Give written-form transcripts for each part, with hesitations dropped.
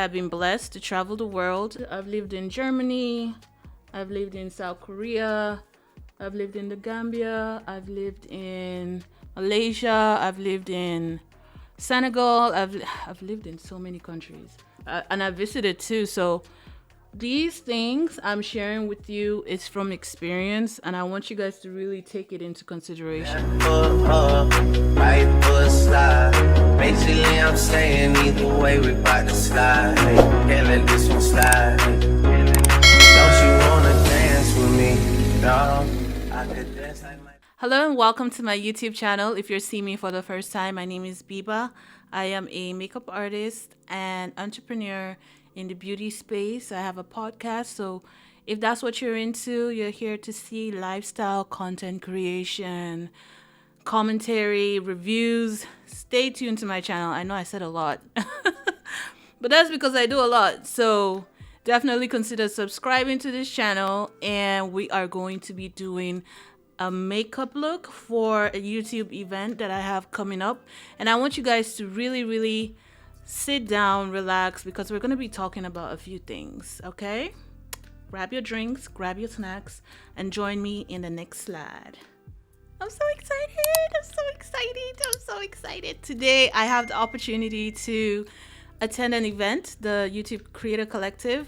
I've been blessed to travel the world. I've lived in Germany, I've lived in South Korea, I've lived in the Gambia, I've lived in Malaysia, I've lived in Senegal, I've lived in so many countries. And I visited too. So these things I'm sharing with you is from experience, and I want you guys to really take it into consideration. Right foot slide. Basically, I'm saying either way we bout to slide. Can't let this one slide. Don't you wanna dance with me? No, I could dance like my. Hello and welcome to my YouTube channel. If you're seeing me for the first time, my name is Biba. I am a makeup artist and entrepreneur in the beauty space. I have a podcast, so if that's what you're into, you're here to see lifestyle content creation, commentary, reviews. Stay tuned to my channel. I know I said a lot, but that's because I do a lot. So definitely consider subscribing to this channel, and we are going to be doing a makeup look for a YouTube event that I have coming up. And I want you guys to really sit down, relax, because we're going to be talking about a few things, okay? Grab your drinks, grab your snacks, and join me in the next slide. I'm so excited. Today, I have the opportunity to attend an event, the YouTube Creator Collective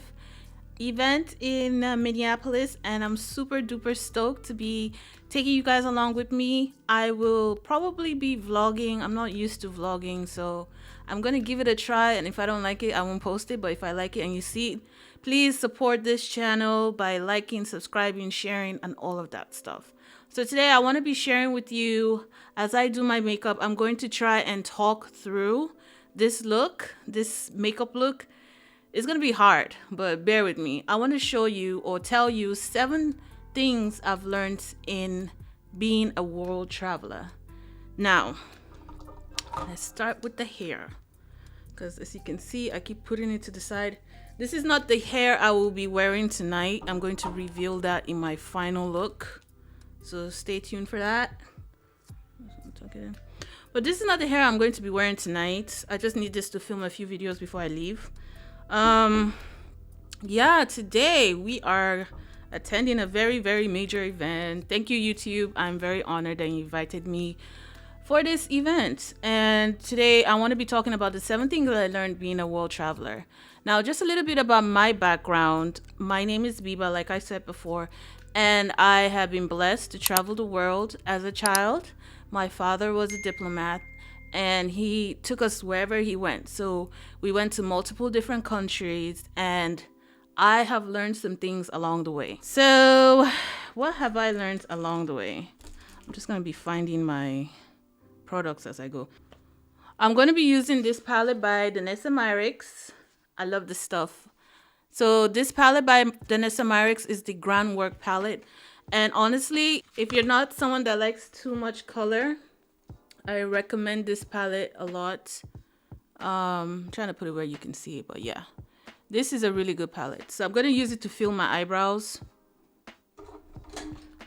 event in Minneapolis, and I'm super duper stoked to be taking you guys along with me. I will probably be vlogging. I'm not used to vlogging, so I'm gonna give it a try, and if I don't like it, I won't post it. But if I like it and you see it, please support this channel by liking, subscribing, sharing, and all of that stuff. So today I want to be sharing with you, as I do my makeup, I'm going to try and talk through this look, this makeup look. It's going to be hard, but bear with me. I want to show you or tell you 7 things I've learned in being a world traveler. Now, let's start with the hair, because as you can see, I keep putting it to the side. This is not the hair I will be wearing tonight. I'm going to reveal that in my final look, so stay tuned for that. But this is not the hair I'm going to be wearing tonight. I just need this to film a few videos before I leave. Yeah, today we are attending a very major event. Thank you, YouTube. I'm very honored that you invited me for this event. And today I want to be talking about the 7 things that I learned being a world traveler. Now, just a little bit about my background. My name is Biba, like I said before, and I have been blessed to travel the world as a child. My father was a diplomat, and he took us wherever he went. So we went to multiple different countries, and I have learned some things along the way. So what have I learned along the way? I'm just going to be finding my products as I go. I'm going to be using this palette by Danessa Myricks. I love this stuff. So this palette by Danessa Myricks is the Grand Work palette. And honestly, if you're not someone that likes too much color, I recommend this palette a lot. I'm trying to put it where you can see it, but yeah, this is a really good palette. So I'm going to use it to fill my eyebrows.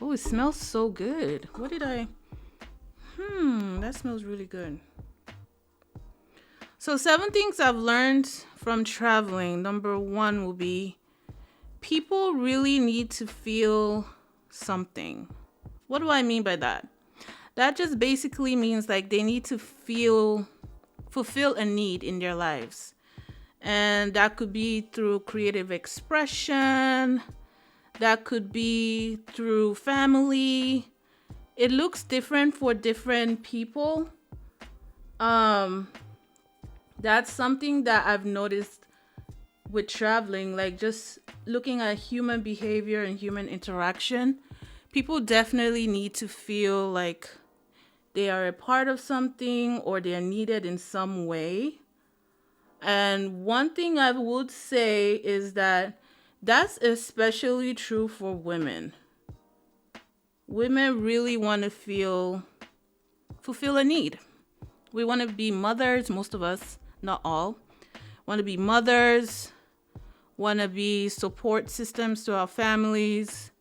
Oh, it smells so good. What did I... that smells really good. So 7 things I've learned from traveling. Number 1 will be, people really need to feel something. What do I mean by that? That just basically means like they need to fulfill a need in their lives. And that could be through creative expression. That could be through family. It looks different for different people. That's something that I've noticed with traveling, like just looking at human behavior and human interaction. People definitely need to feel like they are a part of something or they are needed in some way. And one thing I would say is that that's especially true for women. Women really want to fulfill a need. We want to be mothers, most of us, not all. Want to be mothers, want to be support systems to our families.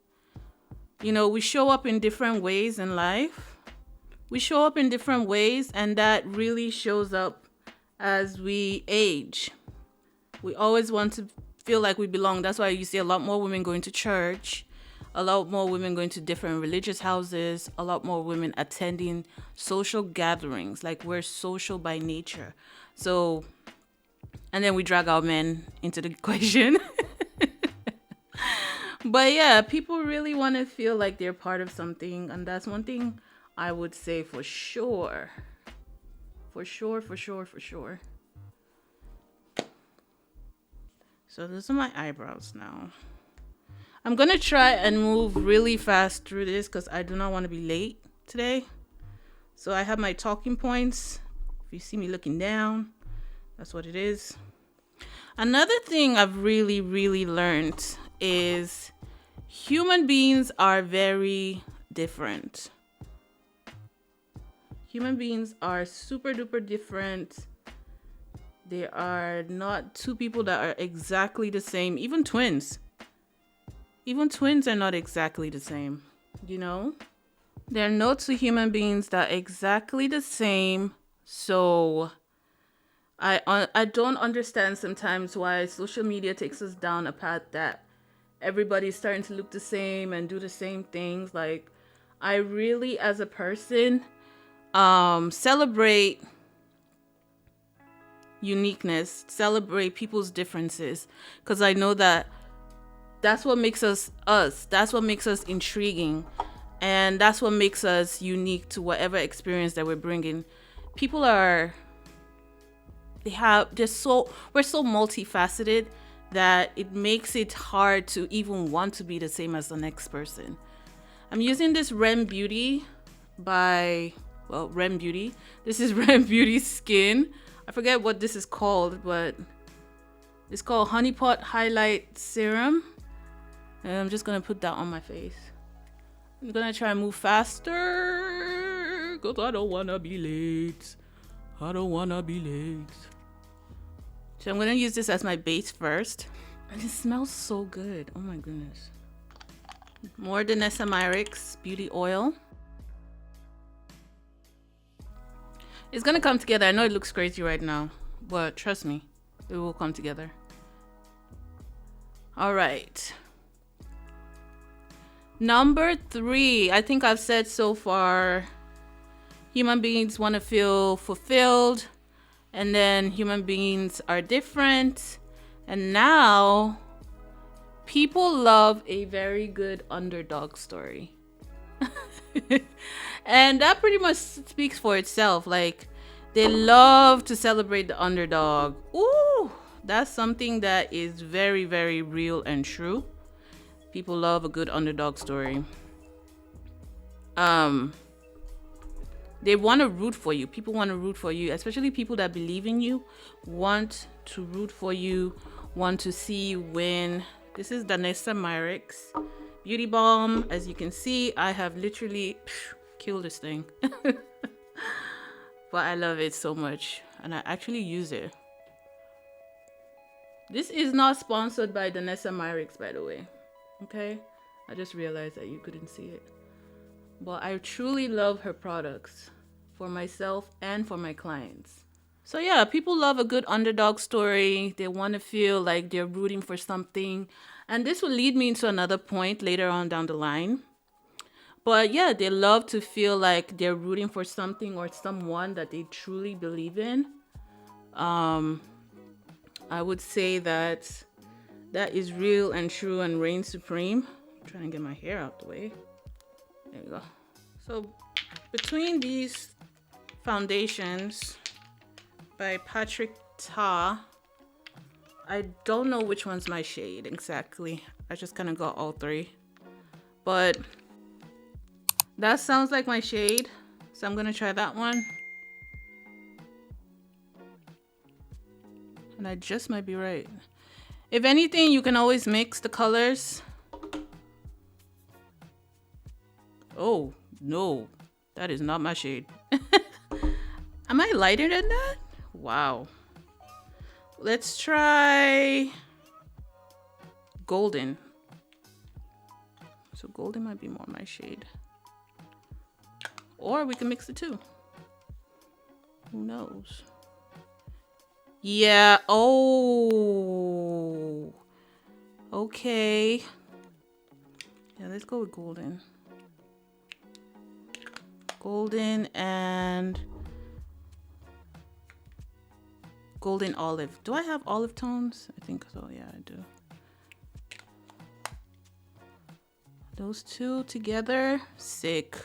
You know, we show up in different ways in life. We show up in different ways, and that really shows up as we age. We always want to feel like we belong. That's why you see a lot more women going to church, a lot more women going to different religious houses, a lot more women attending social gatherings. Like, we're social by nature. So, and then we drag our men into the equation. But yeah, people really want to feel like they're part of something. And that's one thing I would say for sure. For sure. So those are my eyebrows now. I'm going to try and move really fast through this because I do not want to be late today. So I have my talking points. If you see me looking down, that's what it is. Another thing I've really learned is human beings are very different. Human beings are super duper different. There are not two people that are exactly the same. Even twins are not exactly the same, you know? There are no two human beings that are exactly the same. So I don't understand sometimes why social media takes us down a path that everybody's starting to look the same and do the same things. Like, I really, as a person, celebrate uniqueness, celebrate people's differences, because I know that that's what makes us us. That's what makes us intriguing, and that's what makes us unique to whatever experience that we're bringing. People are we're so multifaceted that it makes it hard to even want to be the same as the next person. I'm using this REM Beauty by REM Beauty. This is REM Beauty Skin. I forget what this is called, but it's called Honey Pot Highlight Serum. And I'm just gonna put that on my face. I'm gonna try and move faster because I don't wanna be late. So I'm gonna use this as my base first. And it smells so good. Oh my goodness. More Danessa Myricks Beauty Oil. It's gonna come together. I know it looks crazy right now, but trust me, it will come together. All right. Number 3, I think I've said so far, human beings want to feel fulfilled, and then human beings are different. And now people love a very good underdog story. And that pretty much speaks for itself. Like, they love to celebrate the underdog. Ooh, that's something that is very, very real and true. People love a good underdog story. They want to root for you. People want to root for you, especially people that believe in you, want to root for you, want to see you win. This is Danessa Myricks Beauty Balm. As you can see, I have literally killed this thing. But I love it so much, and I actually use it. This is not sponsored by Danessa Myricks, by the way. Okay? I just realized that you couldn't see it. But I truly love her products for myself and for my clients. So yeah, people love a good underdog story. They want to feel like they're rooting for something. And this will lead me into another point later on down the line. But yeah, they love to feel like they're rooting for something or someone that they truly believe in. I would say that is real and true and reigns supreme. I'm trying to get my hair out the way. There you go. So between these foundations by Patrick Ta, I don't know which one's my shade exactly. I just kind of got all 3. But that sounds like my shade. So I'm going to try that one. And I just might be right. If anything, you can always mix the colors. Oh, no. That is not my shade. Am I lighter than that? Wow. Let's try golden. So golden might be more my shade. Or we can mix the two. Who knows? Yeah. Oh. Okay. Yeah, let's go with golden. Golden and golden olive. Do I have olive tones? I think so. Yeah, I do. Those two together, sick.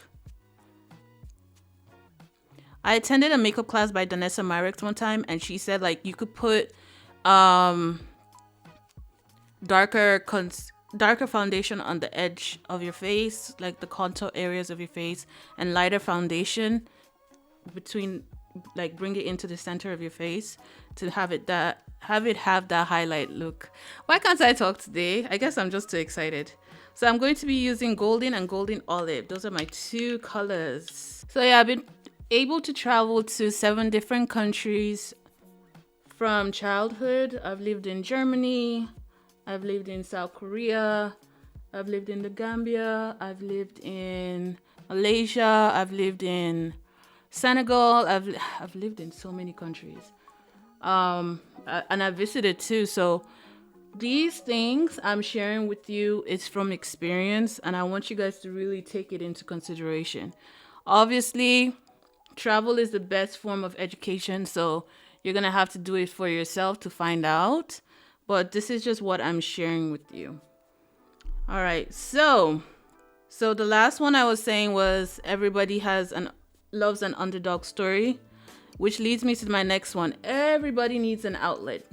I attended a makeup class by Danessa Myricks one time, and she said like you could put um darker darker foundation on the edge of your face, like the contour areas of your face, and lighter foundation between, like bring it into the center of your face to have it have that highlight look. Why can't I talk today? I guess I'm just too excited. So I'm going to be using golden and golden olive. Those are my two colors. So yeah, I've been able to travel to 7 different countries from childhood. I've lived in Germany, I've lived in South Korea, I've lived in the Gambia, I've lived in Malaysia, I've lived in Senegal. I've lived in so many countries. And I visited too. So these things I'm sharing with you is from experience, and I want you guys to really take it into consideration. Obviously, travel is the best form of education, so you're gonna have to do it for yourself to find out. But this is just what I'm sharing with you. All right, so the last one I was saying was everybody loves an underdog story, which leads me to my next one. Everybody needs an outlet.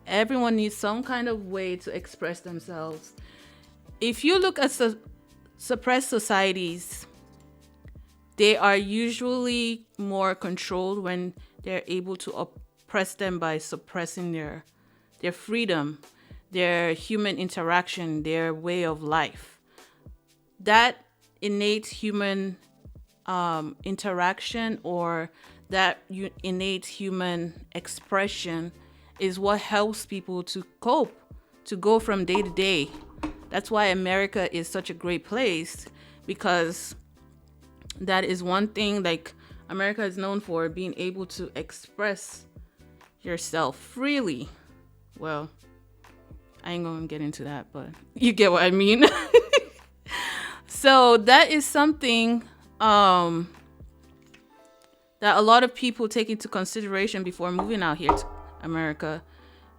Everyone needs some kind of way to express themselves. If you look at suppressed societies, they are usually more controlled when they're able to oppress them by suppressing their freedom, their human interaction, their way of life. That innate human interaction, or that innate human expression, is what helps people to cope, to go from day to day. That's why America is such a great place, because that is one thing like America is known for, being able to express yourself freely. Well, I ain't gonna get into that, but you get what I mean. So that is something that a lot of people take into consideration before moving out here to America.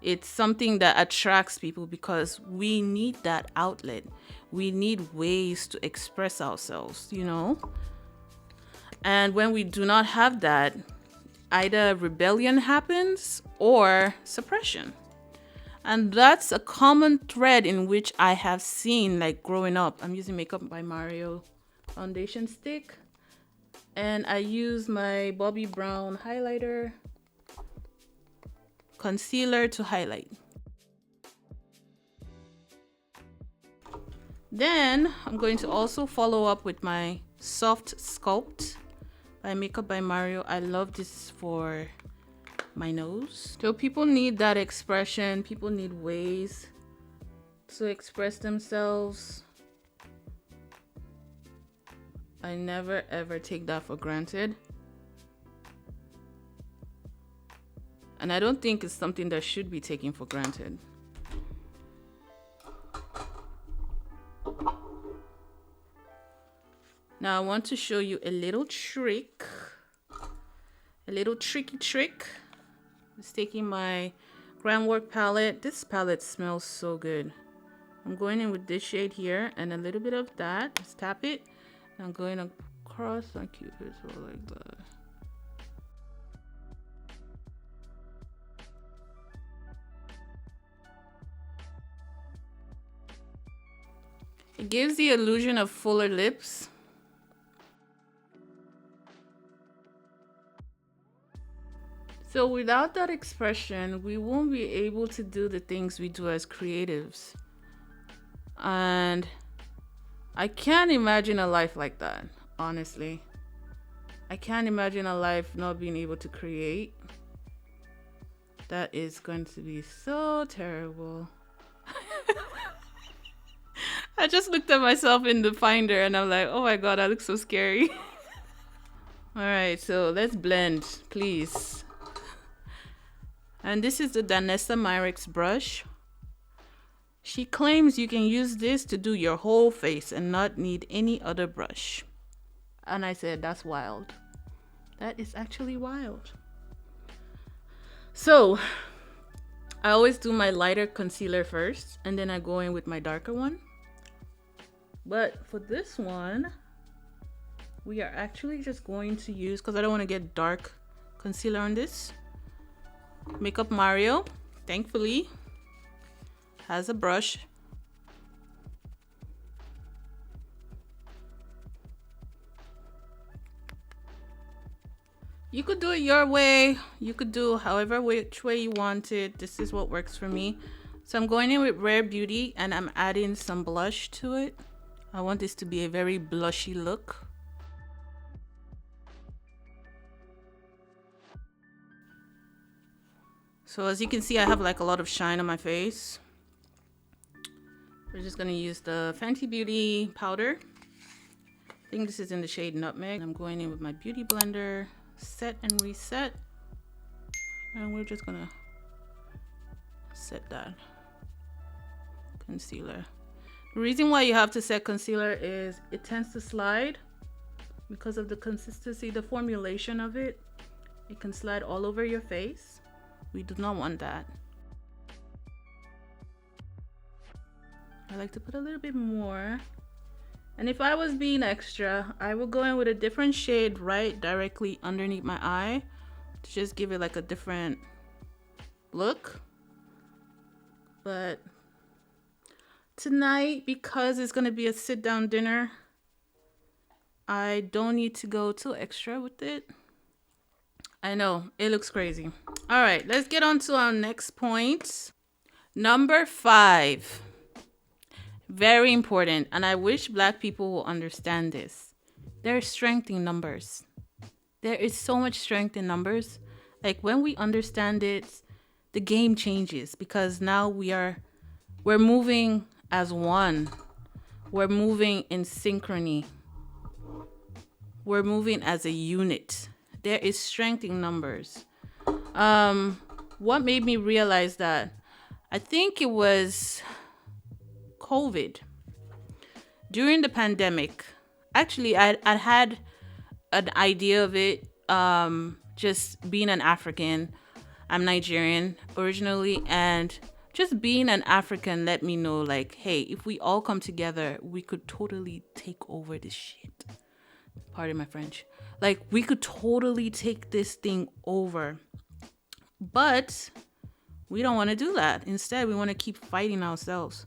It's something that attracts people because we need that outlet. We need ways to express ourselves, you know? And when we do not have that, either rebellion happens or suppression. And that's a common thread in which I have seen, like growing up. I'm using Makeup by Mario foundation stick, and I use my Bobbi Brown highlighter concealer to highlight. Then I'm going to also follow up with my Soft Sculpt by Makeup by Mario. I love this for my nose. So people need that expression. People need ways to express themselves. I never ever take that for granted. And I don't think it's something that should be taken for granted. Now I want to show you a little trick. A little tricky trick. Just taking my Groundwork palette. This palette smells so good. I'm going in with this shade here and a little bit of that. Just tap it. I'm going across my cupid, so like that. It gives the illusion of fuller lips. So without that expression, we won't be able to do the things we do as creatives. And I can't imagine a life like that, honestly. I can't imagine a life not being able to create. That is going to be so terrible. I just looked at myself in the finder and I'm like, oh my god, I look so scary. All right, so let's blend, please. And this is the Danessa Myricks brush. She claims you can use this to do your whole face and not need any other brush. And I said, that's wild. That is actually wild. So I always do my lighter concealer first, and then I go in with my darker one. But for this one, we are actually just going to use, because I don't want to get dark concealer on this, Makeup Mario, thankfully, has a brush. You could do it your way. You could do however which way you want it. This is what works for me. So I'm going in with Rare Beauty and I'm adding some blush to it. I want this to be a very blushy look. So as you can see, I have like a lot of shine on my face. We're just gonna use the Fenty Beauty powder. I think this is in the shade Nutmeg. I'm going in with my beauty blender, set and reset. And we're just gonna set that concealer. The reason why you have to set concealer is it tends to slide because of the consistency, the formulation of it. It can slide all over your face. We do not want that. I like to put a little bit more. And if I was being extra, I would go in with a different shade right directly underneath my eye to just give it like a different look. But tonight, because it's gonna be a sit-down dinner, I don't need to go too extra with it. I know, it looks crazy. All right, let's get on to our next point. Number 5. Very important, and I wish Black people will understand this. There is strength in numbers. There is so much strength in numbers. Like when we understand it, the game changes because now we're moving as one. We're moving in synchrony. We're moving as a unit. There is strength in numbers. What made me realize that? I think it was COVID. During the pandemic, actually, I had an idea of it. Just being an African, I'm Nigerian originally, and just being an African let me know, like, hey, if we all come together, we could totally take over this shit. Pardon my French. Like, we could totally take this thing over. But we don't want to do that. Instead, we want to keep fighting ourselves.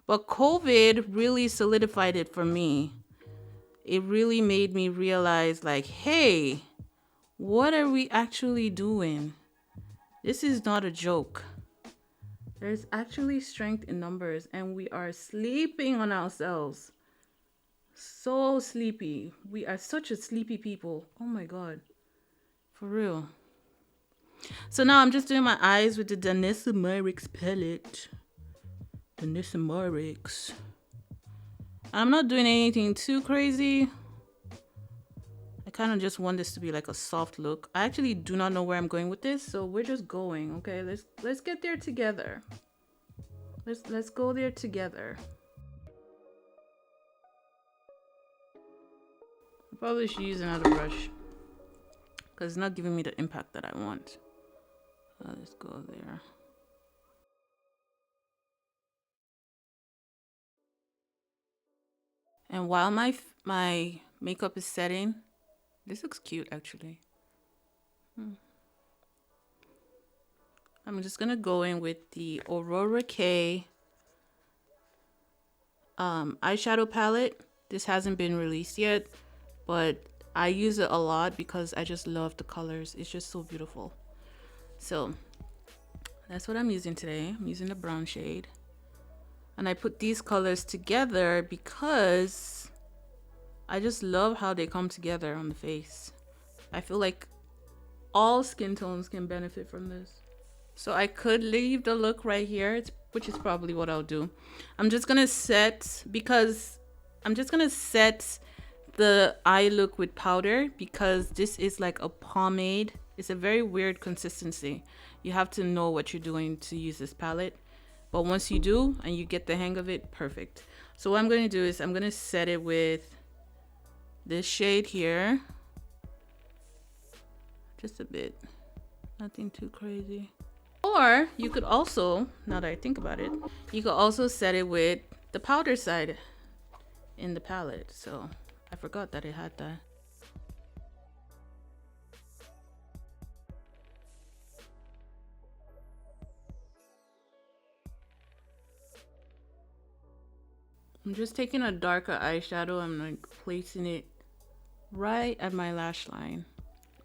But COVID really solidified it for me. It really made me realize, like, hey, what are we actually doing? This is not a joke. There's actually strength in numbers, and we are sleeping on ourselves. So sleepy. We are such a sleepy people. Oh my God. For real. So now I'm just doing my eyes with the Danessa Myricks palette. Danessa Myricks. I'm not doing anything too crazy. I kind of just want this to be like a soft look. I actually do not know where I'm going with this, so we're just going. Okay, let's get there together. Let's go there together. I probably should use another brush because it's not giving me the impact that I want. Let's go there. And while my makeup is setting, this looks cute actually. I'm just gonna go in with the Aurora K eyeshadow palette. This hasn't been released yet, but I use it a lot because I just love the colors. It's just so beautiful. So that's what I'm using today. I'm using the brown shade. And I put these colors together because I just love how they come together on the face. I feel like all skin tones can benefit from this. So I could leave the look right here, which is probably what I'll do. I'm just gonna set, because I'm just gonna set the eye look with powder because this is like a pomade. It's a very weird consistency. You have to know what you're doing to use this palette. But once you do and you get the hang of it, perfect. So what I'm going to do is I'm going to set it with this shade here. Just a bit. Nothing too crazy. Or you could also, now that I think about it, you could also set it with the powder side in the palette. So I forgot that it had that. I'm just taking a darker eyeshadow. I'm like placing it right at my lash line.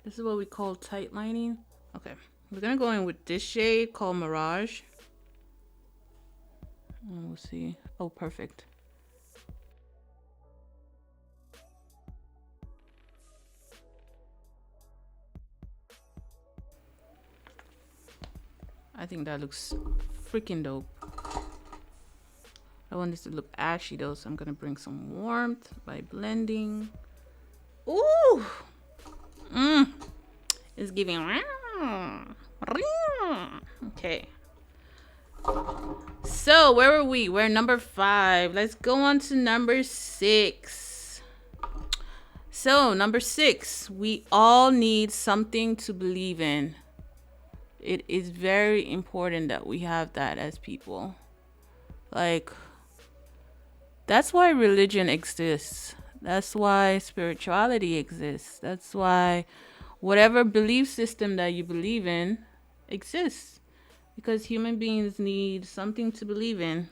This is what we call tight lining. Okay, we're gonna go in with this shade called Mirage. And we'll see. Oh, perfect. I think that looks freaking dope. I want this to look ashy though, so I'm gonna bring some warmth by blending. Ooh! It's giving. Okay. So where were we? We're number 5. Let's go on to number 6. So number 6, we all need something to believe in. It is very important that we have that as people. Like, that's why religion exists. That's why spirituality exists. That's why whatever belief system that you believe in exists. Because human beings need something to believe in.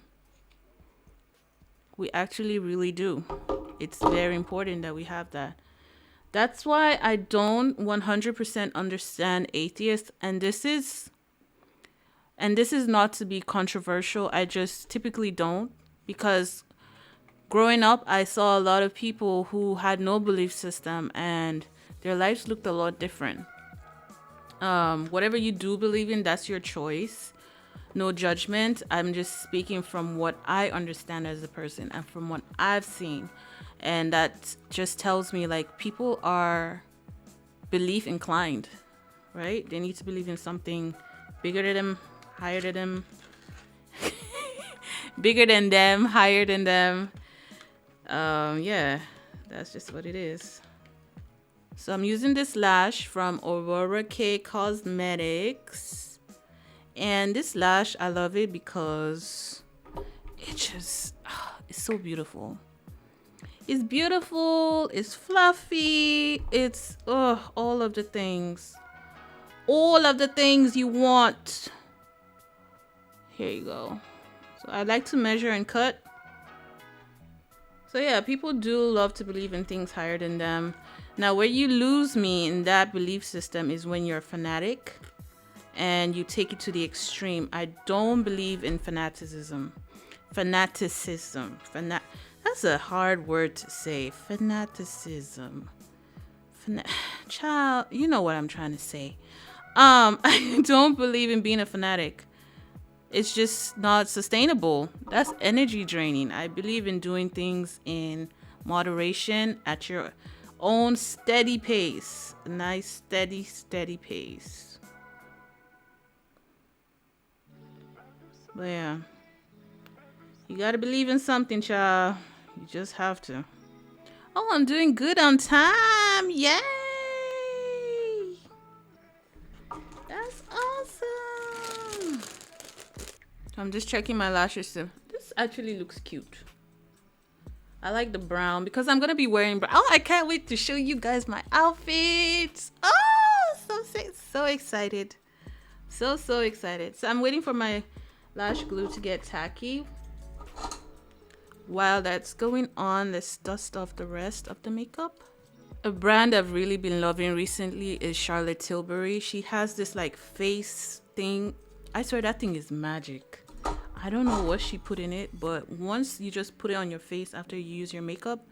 We actually really do. It's very important that we have that. That's why I don't 100% understand atheists. And this is not to be controversial. I just typically don't. Because growing up, I saw a lot of people who had no belief system and their lives looked a lot different. Whatever you do believe in, that's your choice. No judgment. I'm just speaking from what I understand as a person and from what I've seen. And that just tells me, like, people are belief inclined, right? They need to believe in something bigger than them, higher than them. Bigger than them, higher than them. Yeah, that's just what it is. So I'm using this lash from Aurora K Cosmetics. And this lash, I love it because it just, it's so beautiful. It's beautiful, it's fluffy, it's all of the things. All of the things you want. Here you go. So I like to measure and cut. So yeah, people do love to believe in things higher than them. Now, where you lose me in that belief system is when you're a fanatic and you take it to the extreme. I don't believe in fanaticism. That's a hard word to say. Fanaticism. Child, you know what I'm trying to say. I don't believe in being a fanatic. It's just not sustainable. That's energy draining. I believe in doing things in moderation at your own steady pace. A nice, steady pace. But yeah. You gotta believe in something, child. You just have to. Oh, I'm doing good on time. Yay! That's awesome. I'm just checking my lashes too. This actually looks cute. I like the brown because I'm gonna be wearing brown. Oh, I can't wait to show you guys my outfits. Oh, so excited. So excited. So I'm waiting for my lash glue to get tacky. While that's going on, let's dust off the rest of the makeup. A brand I've really been loving recently is Charlotte Tilbury. She has this like face thing. I swear that thing is magic. I don't know what she put in it, but once you just put it on your face after you use your makeup,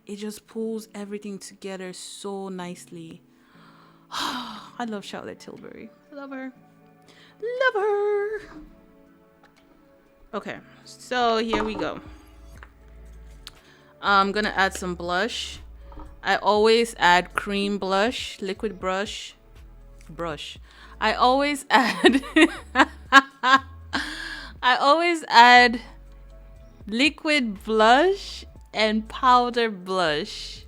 it just pulls everything together so nicely. I love Charlotte Tilbury. Love her. Love her. Okay, so here we go. I'm gonna add some blush. I always add cream blush, liquid brush. I always add I always add liquid blush and powder blush.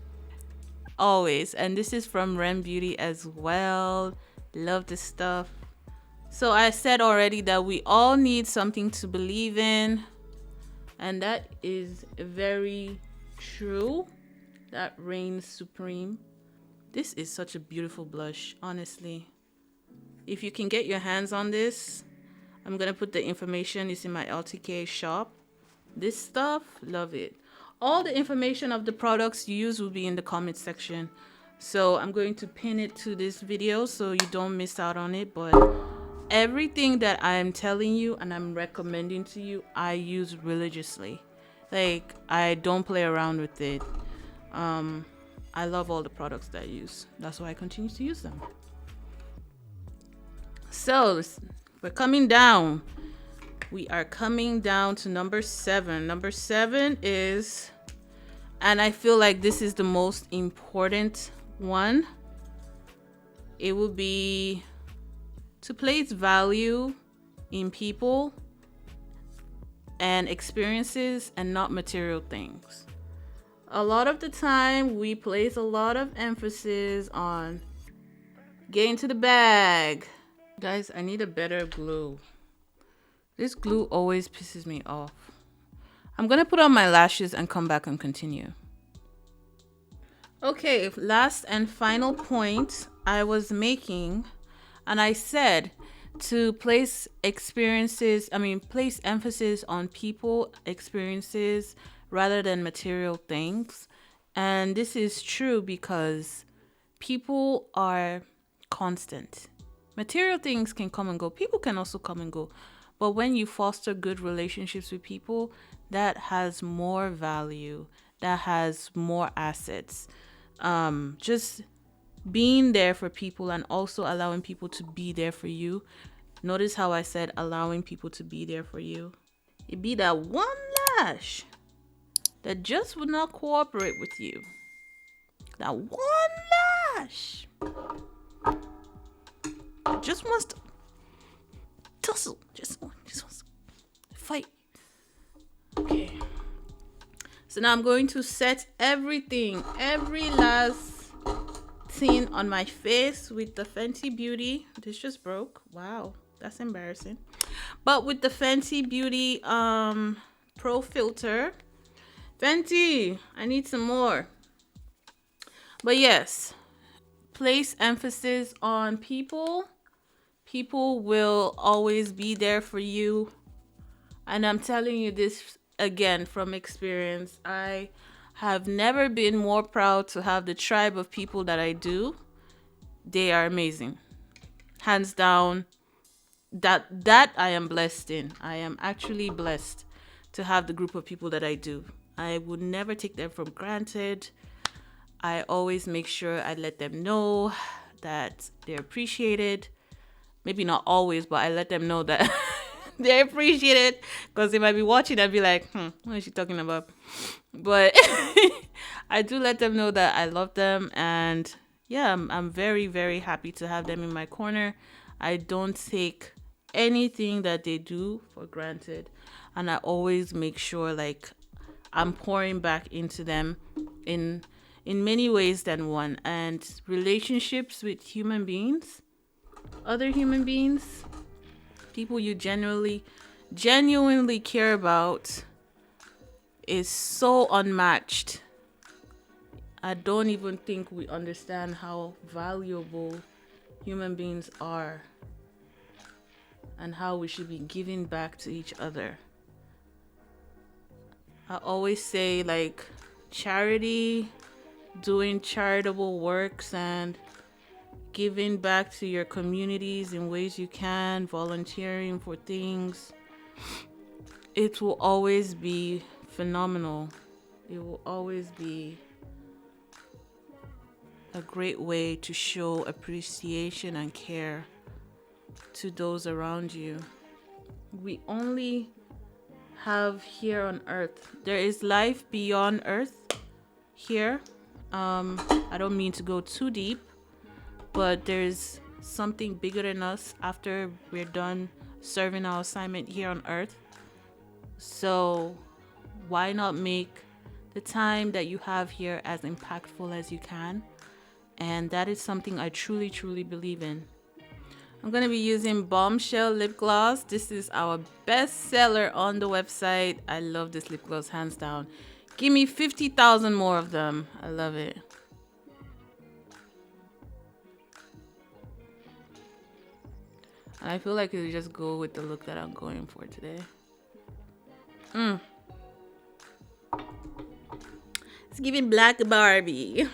Always. And this is from Ren Beauty as well. Love this stuff. So I said already that we all need something to believe in. And that is very true. That reigns supreme. This is such a beautiful blush, honestly. If you can get your hands on this, I'm going to put the information. It's in my LTK shop. This stuff, love it. All the information of the products you use will be in the comment section. So I'm going to pin it to this video so you don't miss out on it. But everything that I'm telling you and I'm recommending to you, I use religiously. Like, I don't play around with it. I love all the products that I use. That's why I continue to use them. So we're coming down. We are coming down to number 7. Number 7 is, and I feel like this is the most important one. It will be to place value in people and experiences and not material things. A lot of the time we place a lot of emphasis on getting to the bag. Guys, I need a better glue. This glue always pisses me off. I'm gonna put on my lashes and come back and continue. Okay, last and final point I was making, and I said to place emphasis on people, experiences, rather than material things. And this is true because people are constant. Material things can come and go. People can also come and go. But when you foster good relationships with people, that has more value, that has more assets. Just being there for people and also allowing people to be there for you. Notice how I said allowing people to be there for you. It be that one lash that just would not cooperate with you. That one lash just wants to tussle, just wants to fight. Okay. So now I'm going to set everything, every last thing on my face with the Fenty Beauty. This just broke. Wow, that's embarrassing. But with the Fenty Beauty Pro Filter. Fenty, I need some more. But yes, place emphasis on people. People will always be there for you. And I'm telling you this again from experience. I have never been more proud to have the tribe of people that I do. They are amazing. Hands down, that I am blessed in. I am actually blessed to have the group of people that I do. I would never take them for granted. I always make sure I let them know that they're appreciated. Maybe not always, but I let them know that they appreciate it, because they might be watching and be like, what is she talking about? But I do let them know that I love them, and yeah, I'm very, very happy to have them in my corner. I don't take anything that they do for granted, and I always make sure like I'm pouring back into them in many ways than one. And relationships with human beings, other human beings, people you genuinely care about, is so unmatched. I don't even think we understand how valuable human beings are and how we should be giving back to each other. I always say like charity, doing charitable works and giving back to your communities in ways you can, volunteering for things, it will always be phenomenal. It will always be a great way to show appreciation and care to those around you. We only have here on earth. There is life beyond earth here. I don't mean to go too deep, but there's something bigger than us after we're done serving our assignment here on earth. So why not make the time that you have here as impactful as you can? And that is something I truly, truly believe in. I'm going to be using Bombshell lip gloss. This is our best seller on the website. I love this lip gloss, hands down. Give me 50,000 more of them. I love it. And I feel like it'll just go with the look that I'm going for today. It's giving Black Barbie.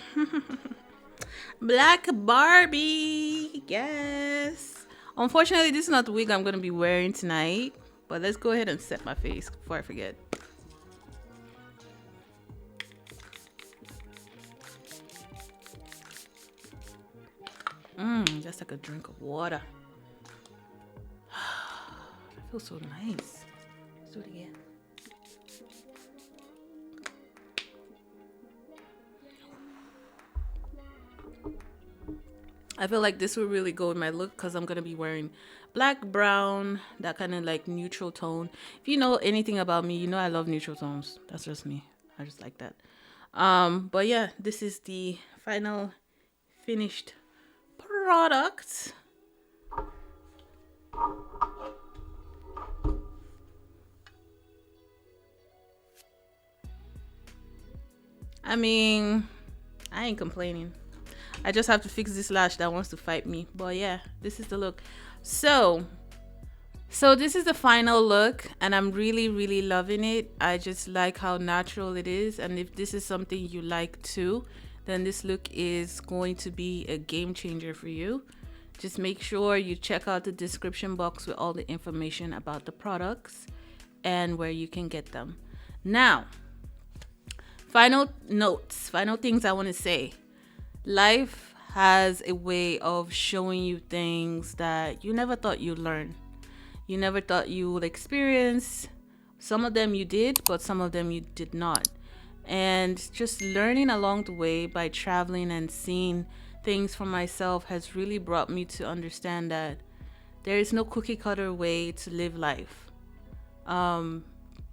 Black Barbie. Yes. Unfortunately, this is not the wig I'm going to be wearing tonight. But let's go ahead and set my face before I forget. Just like a drink of water. That feels so nice. Let's do it again. I feel like this will really go with my look because I'm going to be wearing black, brown, that kind of like neutral tone. If you know anything about me, you know I love neutral tones. That's just me. I just like that. But yeah, this is the final finished product. I mean, I ain't complaining. I just have to fix this lash that wants to fight me. But yeah, this is the look. So this is the final look, and I'm really, really loving it. I just like how natural it is. And if this is something you like too, then this look is going to be a game changer for you. Just make sure you check out the description box with all the information about the products and where you can get them. Now, final notes, final things I want to say. Life has a way of showing you things that you never thought you'd learn. You never thought you would experience. Some of them you did, but some of them you did not. And just learning along the way by traveling and seeing things for myself has really brought me to understand that there is no cookie cutter way to live life.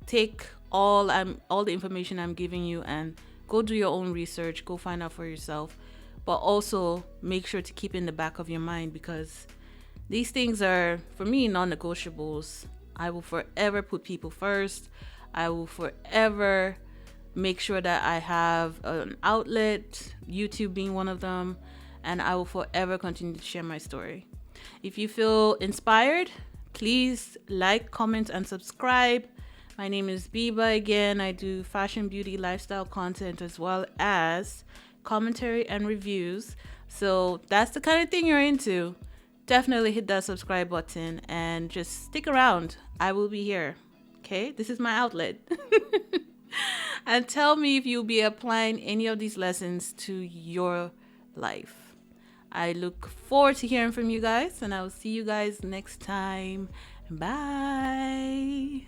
Take all the information I'm giving you and go do your own research, go find out for yourself. But also make sure to keep in the back of your mind, because these things are, for me, non-negotiables. I will forever put people first. I will forever make sure that I have an outlet, YouTube being one of them, and I will forever continue to share my story. If you feel inspired, please like, comment, and subscribe. My name is Biba again. I do fashion, beauty, lifestyle content as well as commentary and reviews. So that's the kind of thing you're into. Definitely hit that subscribe button and just stick around. I will be here. Okay, this is my outlet. And tell me if you'll be applying any of these lessons to your life. I look forward to hearing from you guys, and I will see you guys next time. Bye.